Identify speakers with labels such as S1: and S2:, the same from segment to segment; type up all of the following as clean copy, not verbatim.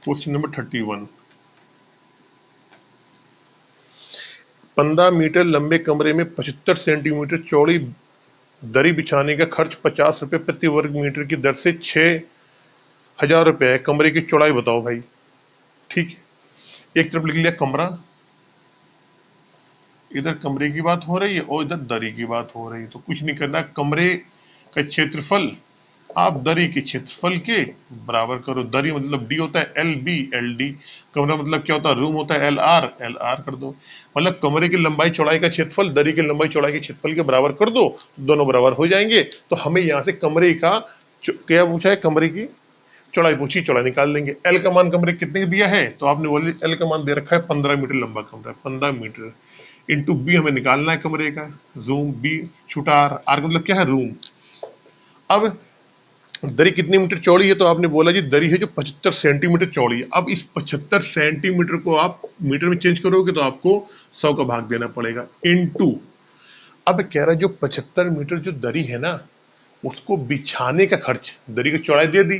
S1: Question number 31। 15 metre लंबे कमरे में 75 सेंटीमीटर चौड़ी दरी बिछाने का खर्च 50 रुपए प्रति वर्ग मीटर की दर से 6,000 रुपए है। कमरे की चौड़ाई बताओ भाई। ठीक है, एक तरफ लिख लिया कमरा, इधर कमरे की बात हो रही है और इधर दरी की बात हो रही है। तो कुछ नहीं करना, कमरे का क्षेत्रफल आप दरी के क्षेत्रफल के बराबर करो। दरी मतलब डी होता है एल बी एल डी, कमरा मतलब क्या होता है, रूम होता है एल आर कर दो। मतलब कमरे की लंबाई चौड़ाई का क्षेत्रफल दरी की लंबाई चौड़ाई के क्षेत्रफल के बराबर कर दो, दोनों बराबर हो जाएंगे। तो हमें यहाँ से कमरे का क्या पूछा है, कमरे की चौड़ाई पूछी, चौड़ाई निकाल लेंगे। एल का मान कमरे कितने दिया है, तो आपने बोले एल का मान दे रखा है 15 मीटर लंबा कमरा है, 15 मीटर इंटू बी हमें निकालना है कमरे का, रूम बी छोटा आर, आर का मतलब क्या है रूम। अब दरी कितनी मीटर चौड़ी है, तो आपने बोला जी दरी है जो 75 सेंटीमीटर चौड़ी है। अब इस 75 सेंटीमीटर को आप मीटर में चेंज करोगे तो आपको 100 का भाग देना पड़ेगा इनटू, अब कह रहा है जो 75 मीटर जो दरी है ना उसको बिछाने का खर्च, दरी की चौड़ाई दे दी।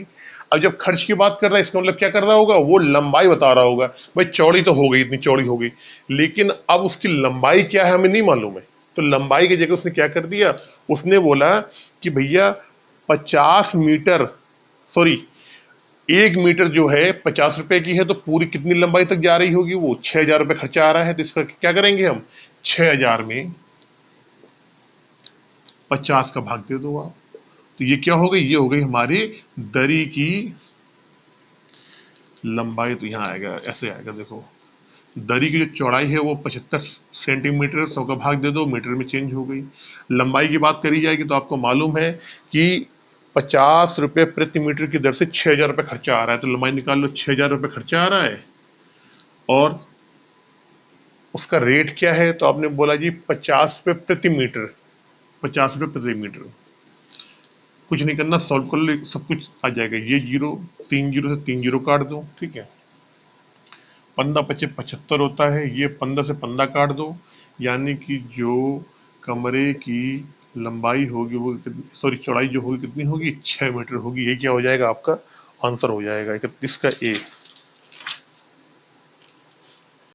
S1: अब जब खर्च की बात कर रहा है इसका मतलब क्या कर रहा होगा, वो लंबाई बता रहा होगा। भाई चौड़ी तो हो गई, इतनी चौड़ी हो गई, लेकिन अब उसकी लंबाई क्या है हमें नहीं मालूम है। तो लंबाई की जगह उसने क्या कर दिया, उसने बोला कि भैया 50 मीटर, सॉरी 1 मीटर जो है 50 रुपए की है, तो पूरी कितनी लंबाई तक जा रही होगी, वो 6,000 रुपये खर्चा आ रहा है। तो इसका क्या करेंगे हम, 6,000 में 50 का भाग दे दो आप। तो ये क्या हो गई, ये हो गई हमारी दरी की लंबाई। तो यहाँ आएगा, ऐसे आएगा, देखो दरी की जो चौड़ाई है वो 75 सेंटीमीटर, 100 का भाग दे दो, मीटर में चेंज हो गई। लंबाई की बात करी जाएगी तो आपको मालूम है कि 50 रुपये प्रति मीटर की दर से 6,000 रुपये खर्चा आ रहा है। तो लंबाई निकाल लो, 6,000 रुपये खर्चा आ रहा है और उसका रेट क्या है, तो आपने बोला जी 50 रुपये प्रति मीटर, 50 रुपये प्रति मीटर। कुछ नहीं करना, सॉल्व कर लो, सब कुछ आ जाएगा। ये जीरो, 3 जीरो से 3 जीरो काट दो, ठीक है। 15×5 = 75 होता है, ये 15 से 15 काट दो, यानी कि जो कमरे की लंबाई होगी वो, सॉरी चौड़ाई जो होगी कितनी होगी, 6 मीटर होगी। ये क्या हो जाएगा आपका आंसर हो जाएगा 31 का ए।